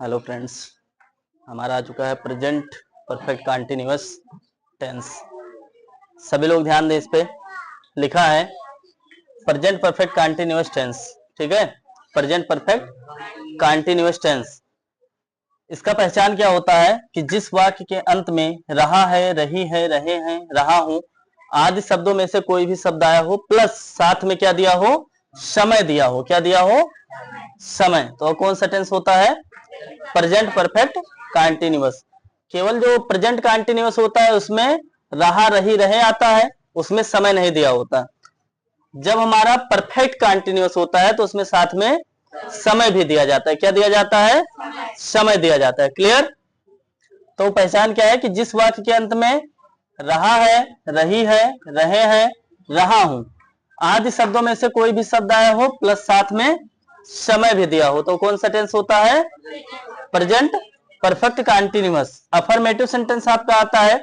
Hello friends, हमारा आ चुका है प्रेजेंट परफेक्ट कंटिन्यूअस टेंस। सभी लोग ध्यान दें, इस पे लिखा है प्रेजेंट परफेक्ट कंटिन्यूअस टेंस। ठीक है, प्रेजेंट परफेक्ट कंटिन्यूअस टेंस। इसका पहचान क्या होता है कि जिस वाक्य के अंत में रहा है, रही है, रहे हैं, रहा हूं आदि शब्दों में से कोई भी शब्द आया हो प्लस साथ में क्या दिया हो, समय दिया हो। क्या दिया हो? समय। तो कौन सा टेंस होता है? Present perfect continuous. केवल जो प्रेजेंट कंटिन्यूअस होता है उसमें रहा, रही, रहे आता है, उसमें समय नहीं दिया होता। जब हमारा परफेक्ट कंटिन्यूअस होता है तो उसमें साथ में समय भी दिया जाता है। क्या दिया जाता है? समय दिया जाता है। क्लियर? तो पहचान क्या है कि जिस वाक्य के अंत में रहा है, रही है, रहे हैं, रहा हूं आदि शब्दों में से कोई भी शब्द आया हो प्लस साथ में समय भी दिया हो तो कौन सा टेंस होता है? Present perfect continuous. Affirmative sentence आपका आता है।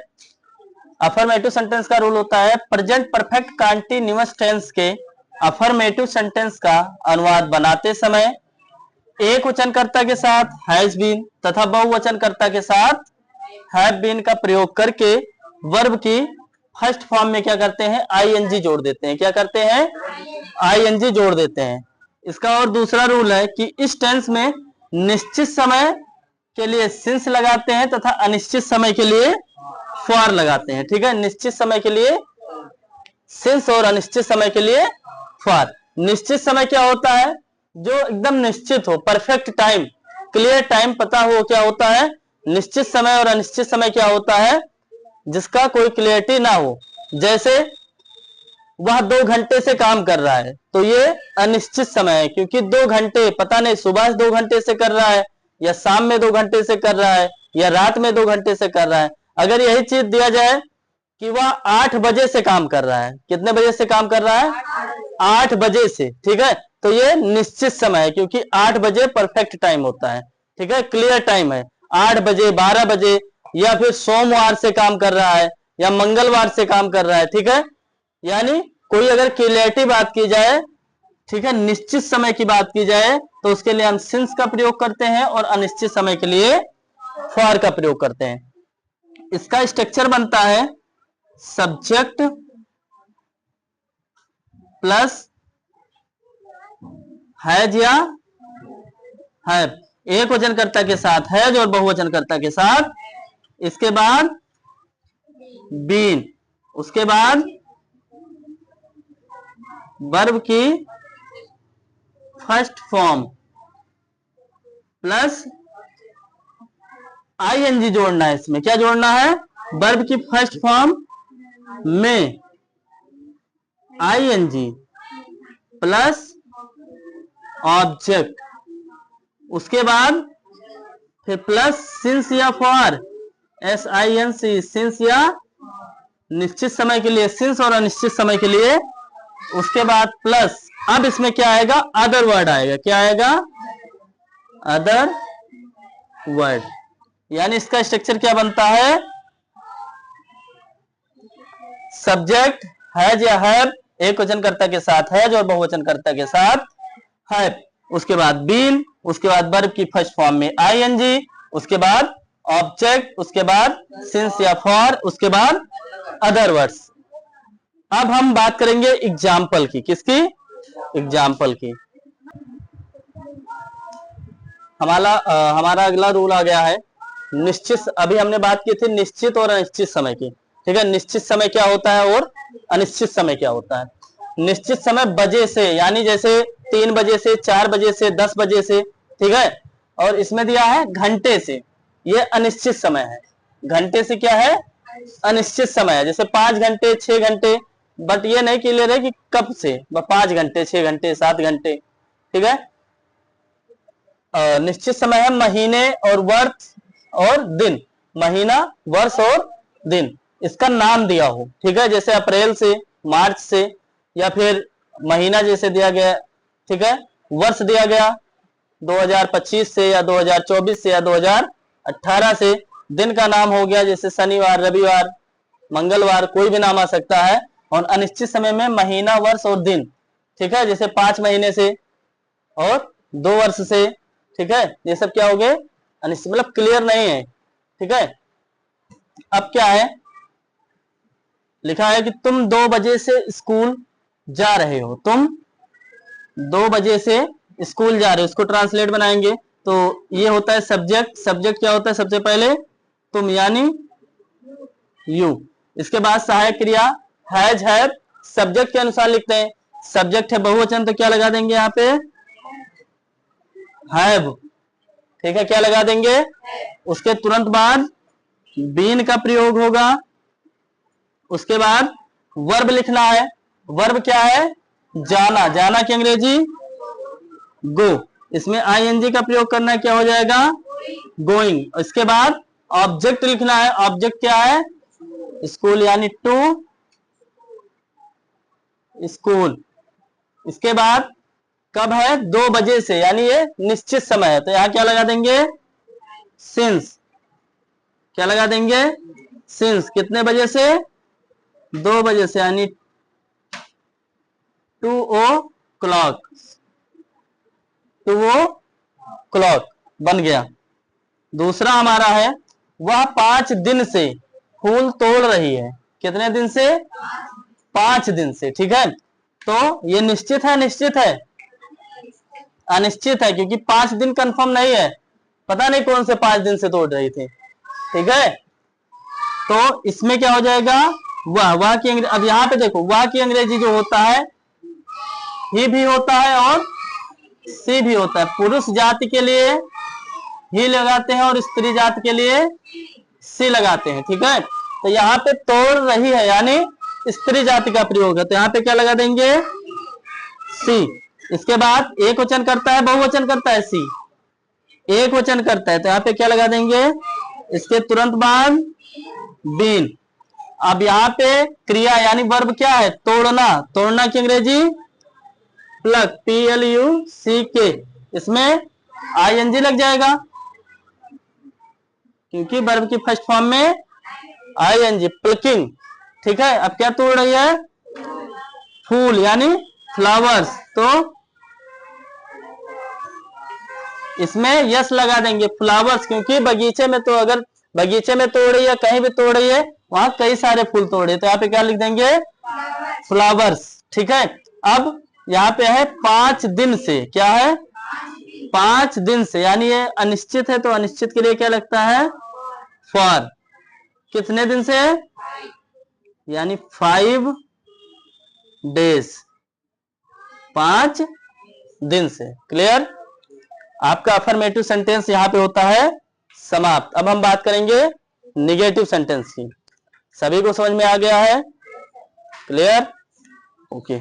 अफर्मेटिव सेंटेंस का रूल होता है प्रेजेंट परफेक्ट कंटिन्यूअस टेंस के अफर्मेटिव सेंटेंस का अनुवाद बनाते समय एक वचनकर्ता के साथ हैज बीन तथा बहुवचनकर्ता के साथ हैव बीन का प्रयोग करके वर्ब की फर्स्ट फॉर्म में क्या करते हैं? आईएनजी जोड़ देते हैं। क्या करते हैं? आईएनजी जोड़ देते हैं। इसका और दूसरा रूल है कि इस टेंस में निश्चित समय के लिए सिंस लगाते हैं तथा अनिश्चित समय के लिए फॉर लगाते हैं। ठीक है, निश्चित समय के लिए सिंस और अनिश्चित समय के लिए फॉर। निश्चित समय क्या होता है? जो एकदम निश्चित हो, परफेक्ट टाइम, क्लियर टाइम पता हो क्या होता है निश्चित समय। और अनिश्चित समय क्या होता है? जिसका कोई क्लियरिटी ना हो। जैसे वह 2 घंटे से काम कर रहा है तो ये अनिश्चित समय है, क्योंकि 2 घंटे पता नहीं सुबह 2 घंटे से कर रहा है या शाम में 2 घंटे से कर रहा है या रात में 2 घंटे से कर रहा है। अगर यही चीज दिया जाए कि वह 8 बजे से काम कर रहा है, कितने बजे से काम कर रहा है? 8 बजे से। ठीक है, तो ये निश्चित समय है क्योंकि 8 बजे परफेक्ट टाइम होता है। ठीक है, क्लियर टाइम है। 8 बजे, 12 बजे, या फिर सोमवार से काम कर रहा है या मंगलवार से काम कर रहा है। ठीक है, यानी कोई अगर क्लियरिटी बात की जाए, ठीक है, निश्चित समय की बात की जाए तो उसके लिए हम सिंस का प्रयोग करते हैं और अनिश्चित समय के लिए फॉर का प्रयोग करते हैं। इसका स्ट्रक्चर बनता है सब्जेक्ट प्लस हैज या हैव, एक वचनकर्ता के साथ हैज और बहुवचनकर्ता के साथ, इसके बाद बीन, उसके बाद वर्ब की फर्स्ट फॉर्म प्लस आईएनजी जोड़ना है। इसमें क्या जोड़ना है? वर्ब की फर्स्ट फॉर्म में आईएनजी प्लस ऑब्जेक्ट, उसके बाद फिर प्लस सिंस या फॉर, SINC, सिंस या निश्चित समय के लिए सिंस और अनिश्चित समय के लिए, उसके बाद प्लस अब इसमें क्या आएगा? अदर वर्ड आएगा। क्या आएगा? Other word. यानी इसका स्ट्रक्चर क्या बनता है? सब्जेक्ट हैज या हैव, एक वचनकर्ता के साथ हैज और बहुवचनकर्ता के साथ हैव, उसके बाद बीन, उसके बाद वर्ब की फर्स्ट फॉर्म में आईएनजी, उसके बाद ऑब्जेक्ट, उसके बाद सिंस या फॉर, उसके बाद अदर वर्ड्स। अब हम बात करेंगे एग्जाम्पल की। किसकी? एग्जाम्पल की। हमारा अगला रूल आ गया है निश्चित। अभी हमने बात की थी निश्चित और अनिश्चित समय की। ठीक है, निश्चित समय क्या होता है और अनिश्चित समय क्या होता है? निश्चित समय बजे से, यानी जैसे 3 बजे से, 4 बजे से, 10 बजे से। ठीक है, और इसमें दिया है घंटे से, ये अनिश्चित समय है। घंटे से क्या है? अनिश्चित समय है। जैसे 5 घंटे, 6 घंटे, बट ये नहीं क्लियर है कि कब से, 5 घंटे, 6 घंटे, 7 घंटे। ठीक है, निश्चित समय है महीने और वर्ष और दिन, महीना, वर्ष और दिन, इसका नाम दिया हो। ठीक है, जैसे अप्रैल से, मार्च से, या फिर महीना जैसे दिया गया। ठीक है, वर्ष दिया गया 2025 से या 2024 से या 2018 से। दिन का नाम हो गया जैसे शनिवार, रविवार, मंगलवार, कोई भी नाम आ सकता है। और अनिश्चित समय में महीना, वर्ष और दिन। ठीक है, जैसे 5 महीने से और 2 वर्ष से। ठीक है, ये सब क्या हो गए? अनिश्चित मतलब क्लियर नहीं है, ठीक है। अब क्या है, लिखा है कि तुम 2 बजे से स्कूल जा रहे हो, तुम 2 बजे से स्कूल जा रहे हो, इसको ट्रांसलेट बनाएंगे तो ये होता है सब्जेक्ट। सब्जेक्ट क्या होता है, सबसे पहले तुम यानी यू, इसके बाद सहायक क्रिया हैज हैव, सब्जेक्ट के अनुसार लिखते हैं। सब्जेक्ट है बहुवचन तो क्या लगा देंगे यहाँ पे, हैव, ठीक है, क्या लगा देंगे। उसके तुरंत बाद बीन का प्रयोग होगा। उसके बाद वर्ब लिखना है, वर्ब क्या है, जाना, जाना की अंग्रेजी गो, इसमें आईएनजी का प्रयोग करना है, क्या हो जाएगा, गोइंग। इसके बाद ऑब्जेक्ट लिखना है, ऑब्जेक्ट क्या है, स्कूल यानी टू स्कूल। इसके बाद कब है, 2 बजे से, यानी ये निश्चित समय है, तो यहां क्या लगा देंगे, सिंस, क्या लगा देंगे, सिंस। कितने बजे से, 2 बजे से, यानी 2 o'clock, 2 o'clock बन गया। दूसरा हमारा है, वह 5 दिन से फूल तोड़ रही है, कितने दिन से, 5 दिन से, ठीक है। तो ये निश्चित है, निश्चित है, अनिश्चित है, क्योंकि 5 दिन कंफर्म नहीं है, पता नहीं कौन से 5 दिन से तोड़ रही थी, ठीक है। तो इसमें क्या हो जाएगा, वह की अंग्रेजी, अब यहाँ पे देखो वह की अंग्रेजी जो होता है, ही भी होता है और सी भी होता है। पुरुष जाति के लिए ही लगाते हैं और स्त्री जाति के लिए सी लगाते हैं, ठीक है। तो यहाँ पे तोड़ रही है यानी स्त्री जाति का प्रयोग है, तो यहाँ पे क्या लगा देंगे, सी। इसके बाद एक वचन करता है, बहुवचन करता है, सी एक वचन करता है, तो यहाँ पे क्या लगा देंगे, इसके तुरंत बाद बीन। अब यहाँ पे क्रिया यानी वर्ब क्या है, तोड़ना, तोड़ना की अंग्रेजी प्लग, PLUCK, इसमें आईएनजी लग जाएगा क्योंकि वर्ब की फर्स्ट फॉर्म में आईएनजी, प्लकिंग, ठीक है। अब क्या तोड़ रही है, फूल यानी फ्लावर्स, तो इसमें यस लगा देंगे, फ्लावर्स, क्योंकि बगीचे में, तो अगर बगीचे में तोड़ रही है, कहीं भी तोड़ रही है, वहां कई सारे फूल तोड़े, तो यहाँ पे क्या लिख देंगे, फ्लावर्स, ठीक है। अब यहाँ पे है 5 दिन से, क्या है, 5 दिन से, यानी ये अनिश्चित है, तो अनिश्चित के लिए क्या लगता है, फॉर, कितने दिन से, यानी 5 डेज, 5 दिन से, क्लियर। आपका अफर्मेटिव सेंटेंस यहाँ पे होता है समाप्त। अब हम बात करेंगे निगेटिव सेंटेंस की। सभी को समझ में आ गया है, क्लियर, ओके।